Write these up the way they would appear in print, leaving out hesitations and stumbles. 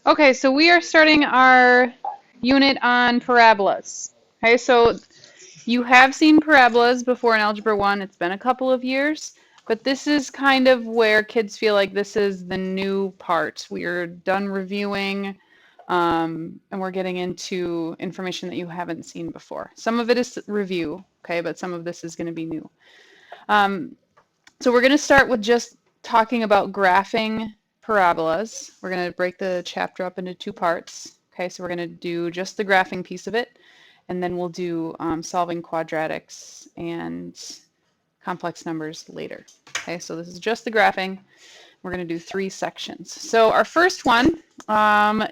Okay, so we are starting our unit on parabolas. Okay, so you have seen parabolas before in Algebra 1. It's been a couple of years, but this is kind of where kids feel like this is the new part. We are done reviewing, and we're getting into information that you haven't seen before. Some of it is review, okay, but some of this is going to be new. So we're going to start with just talking about graphing parabolas. We're going to break the chapter up into two parts. Okay, so we're going to do just the graphing piece of it, and then we'll do solving quadratics and complex numbers later. Okay, so this is just the graphing. We're going to do 3 sections. So our first one,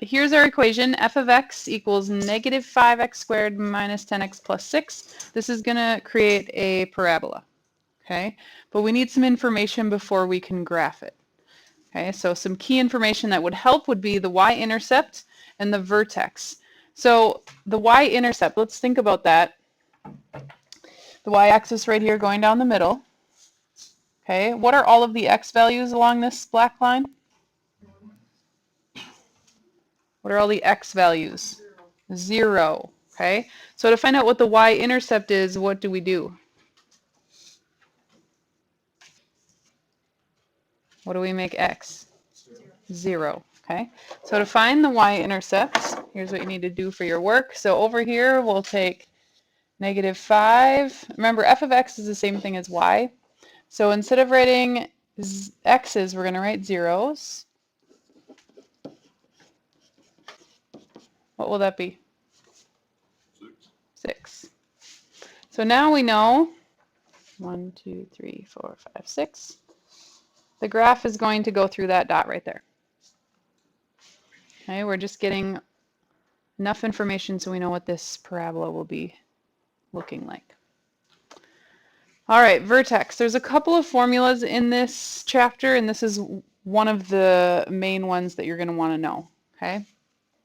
here's our equation. F of x equals negative 5x squared minus 10x plus 6. This is going to create a parabola. Okay, but we need some information before we can graph it. Okay, so some key information that would help would be the y-intercept and the vertex. So the y-intercept, let's think about that. The y-axis right here going down the middle. Okay, what are all of the x values along this black line? What are all the x values? 0. Okay, so to find out what the y-intercept is, what do we do? What do we make x? 0. Okay, so to find the y-intercept, here's what you need to do for your work. So over here, we'll take negative 5. Remember, f of x is the same thing as y. So instead of writing x's, we're going to write zeros. What will that be? 6. So now we know 1, 2, 3, 4, 5, 6. The graph is going to go through that dot right there. Okay, we're just getting enough information so we know what this parabola will be looking like. All right, vertex. There's a couple of formulas in this chapter, and this is one of the main ones that you're going to want to know. Okay,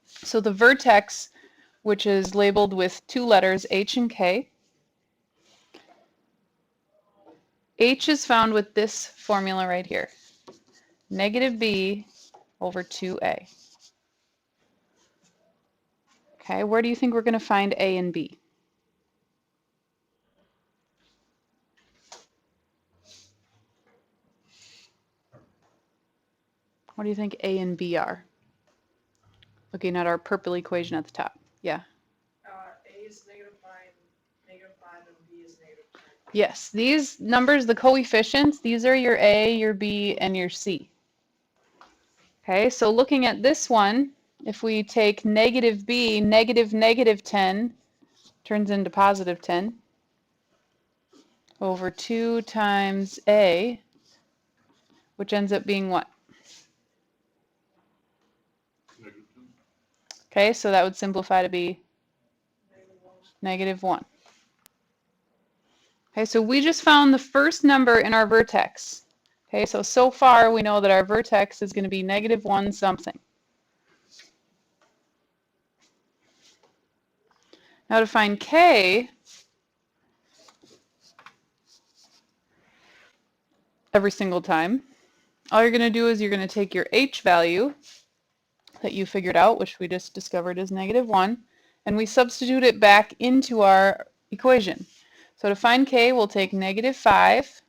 so the vertex, which is labeled with 2 letters, H and K. H is found with this formula right here, negative b over 2a. Okay, where do you think we're going to find a and b? What do you think a and b are? Looking at our purple equation at the top. Yeah. A is negative 5, and B is negative 10. Yes, these numbers, the coefficients, these are your a, your b, and your c. Okay, so looking at this one, if we take negative b, negative 10 turns into positive 10 over 2 times a, which ends up being what? Okay, so that would simplify to be negative 1. Okay, so we just found the first number in our vertex. Okay, so far we know that our vertex is going to be negative 1 something. Now to find k, every single time, all you're going to do is you're going to take your h value that you figured out, which we just discovered is negative 1, and we substitute it back into our equation. So to find k, we'll take negative 5,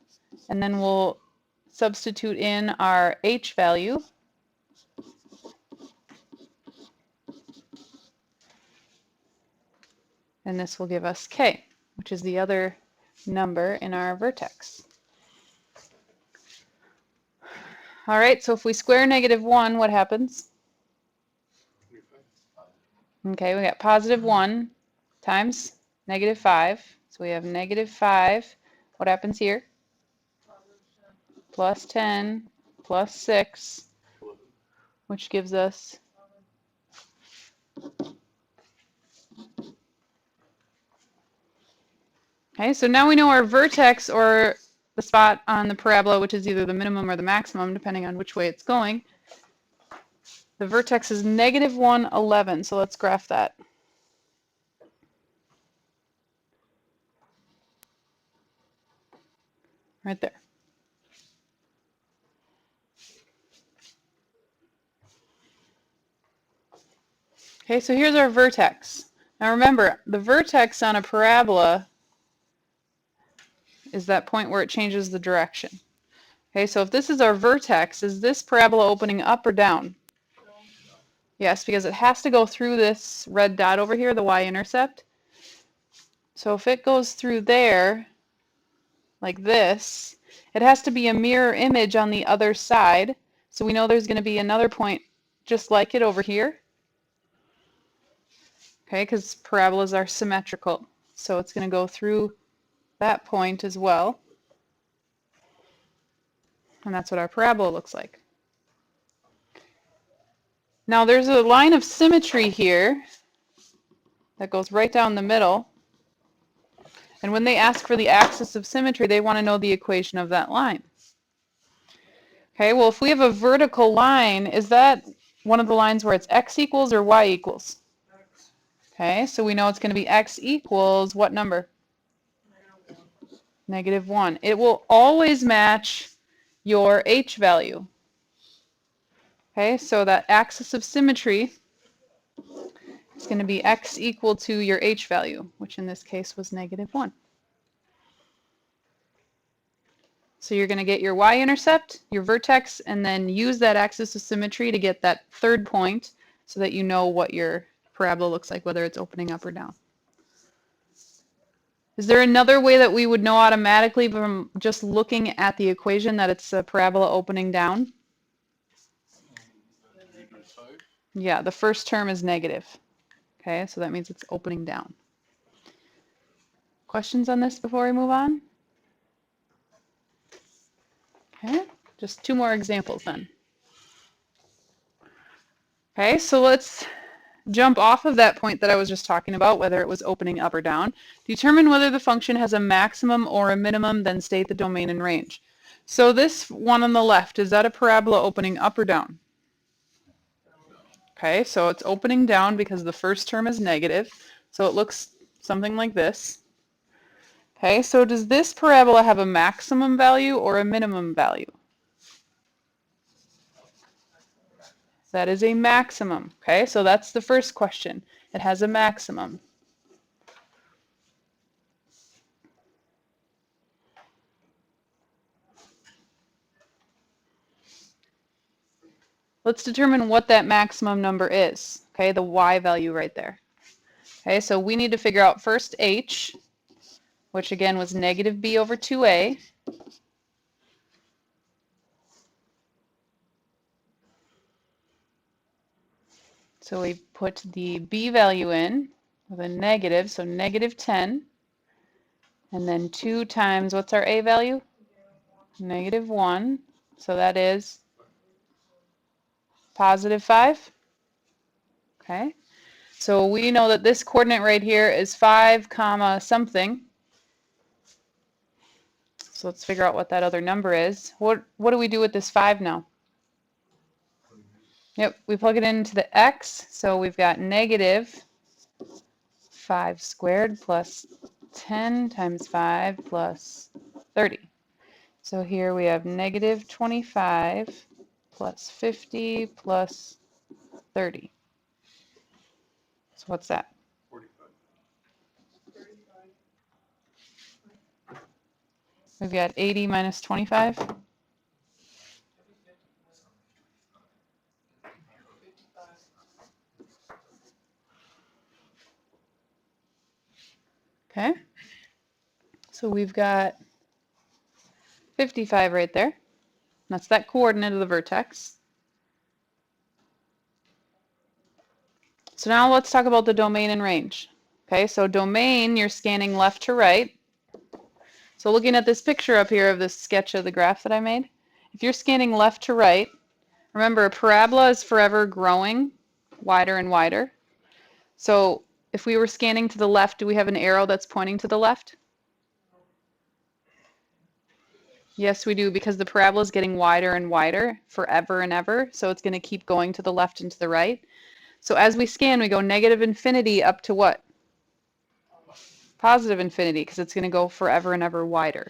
and then we'll substitute in our h value. And this will give us k, which is the other number in our vertex. All right, so if we square negative 1, what happens? Okay, we got positive 1 times negative 5. So we have negative 5. What happens here? Plus 10 plus 6, which gives us okay, so now we know our vertex, or the spot on the parabola, which is either the minimum or the maximum, depending on which way it's going. The vertex is negative 1, 11, so let's graph that. Right there. Okay, so here's our vertex. Now remember, the vertex on a parabola is that point where it changes the direction. Okay, so if this is our vertex, is this parabola opening up or down? Yes, because it has to go through this red dot over here, the y-intercept. So if it goes through there, like this, it has to be a mirror image on the other side. So we know there's going to be another point just like it over here. Okay, because parabolas are symmetrical. So it's going to go through that point as well. And that's what our parabola looks like. Now there's a line of symmetry here that goes right down the middle. And when they ask for the axis of symmetry, they want to know the equation of that line. Okay, well if we have a vertical line, is that one of the lines where it's x equals or y equals? X. Okay, so we know it's going to be x equals what number? -1. It will always match your h value. Okay, so that axis of symmetry is going to be x equal to your h value, which in this case was -1. So you're going to get your y-intercept, your vertex, and then use that axis of symmetry to get that third point so that you know what your parabola looks like, whether it's opening up or down. Is there another way that we would know automatically from just looking at the equation that it's a parabola opening down? Yeah, the first term is negative. Okay, so that means it's opening down. Questions on this before we move on? Okay, just two more examples then. Okay, so let's jump off of that point that I was just talking about, whether it was opening up or down. Determine whether the function has a maximum or a minimum, then state the domain and range. So this one on the left, is that a parabola opening up or down? Okay, so it's opening down because the first term is negative, so it looks something like this. Okay, so does this parabola have a maximum value or a minimum value? That is a maximum. Okay, so that's the first question. It has a maximum. Let's determine what that maximum number is. Okay, the y value right there. Okay, so we need to figure out first h, which again was -b over 2a. So we put the b value in with a negative, so -10. And then 2 times, what's our a value? -1. So that is +5. Okay. So we know that this coordinate right here is 5, comma something. So let's figure out what that other number is. What do we do with this 5 now? Yep, we plug it into the x, so we've got -5 squared plus 10 times 5 plus 30. So here we have -25 plus 50 plus 30. So what's that? 45. 35. We've got 80 minus 25. 55. Okay. So we've got 55 right there. That's that coordinate of the vertex. So now let's talk about the domain and range. Okay, so domain, you're scanning left to right. So looking at this picture up here of this sketch of the graph that I made, if you're scanning left to right, remember a parabola is forever growing wider and wider. So if we were scanning to the left, do we have an arrow that's pointing to the left? Yes, we do, because the parabola is getting wider and wider forever and ever, so it's going to keep going to the left and to the right. So as we scan, we go -infinity up to what? +infinity, because it's going to go forever and ever wider.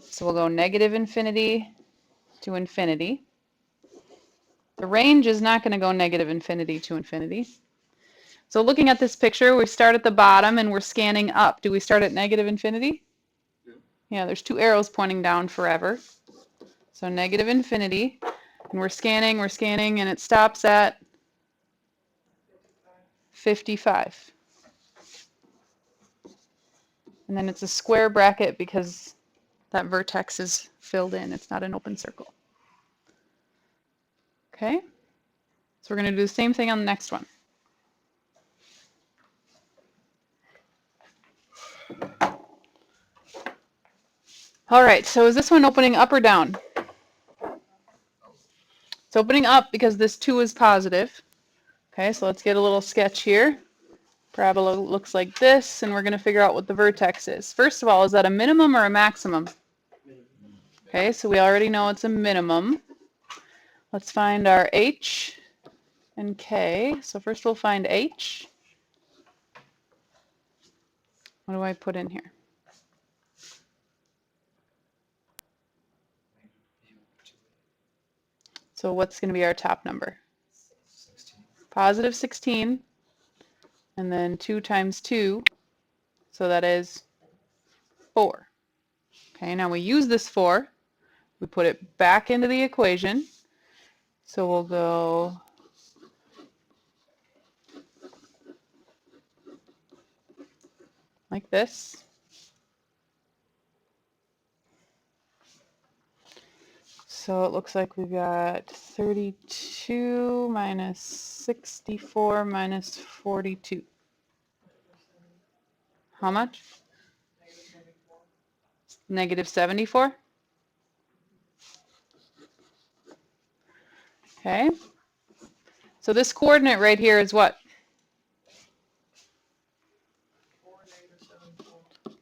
So we'll go -infinity to infinity. The range is not going to go -infinity to infinity. So looking at this picture, we start at the bottom and we're scanning up. Do we start at negative infinity? Yeah, there's two arrows pointing down forever. So negative infinity. And we're scanning, and it stops at 55. And then it's a square bracket because that vertex is filled in. It's not an open circle. Okay? So we're going to do the same thing on the next one. All right, so is this one opening up or down? It's opening up because this 2 is positive. Okay, so let's get a little sketch here. Parabola looks like this, and we're going to figure out what the vertex is. First of all, is that a minimum or a maximum? Okay, so we already know it's a minimum. Let's find our h and k. So first we'll find h. What do I put in here? So what's going to be our top number? 16. Positive 16. And then 2 times 2. So that is 4. Okay, now we use this 4. We put it back into the equation. So we'll go like this. So it looks like we've got 32 minus 64 minus 42. How much? Negative 74. Okay. So this coordinate right here is what?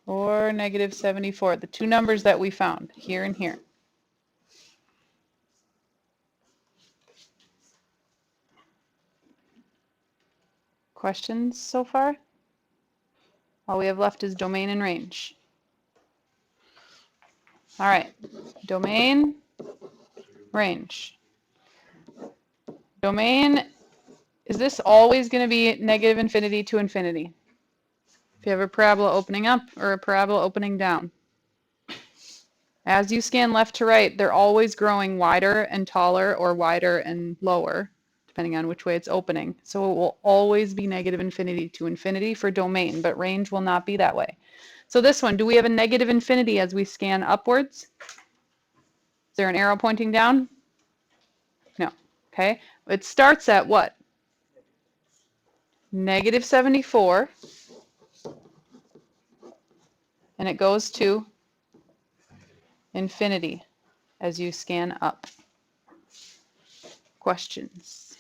4, negative 74. The two numbers that we found, here and here. Questions so far? All we have left is domain and range. All right, domain, range. Domain, is this always going to be negative infinity to infinity? If you have a parabola opening up or a parabola opening down. As you scan left to right, they're always growing wider and taller or wider and lower, depending on which way it's opening. So it will always be negative infinity to infinity for domain, but range will not be that way. So this one, do we have a negative infinity as we scan upwards? Is there an arrow pointing down? No. Okay. It starts at what? Negative 74. And it goes to infinity as you scan up. Questions?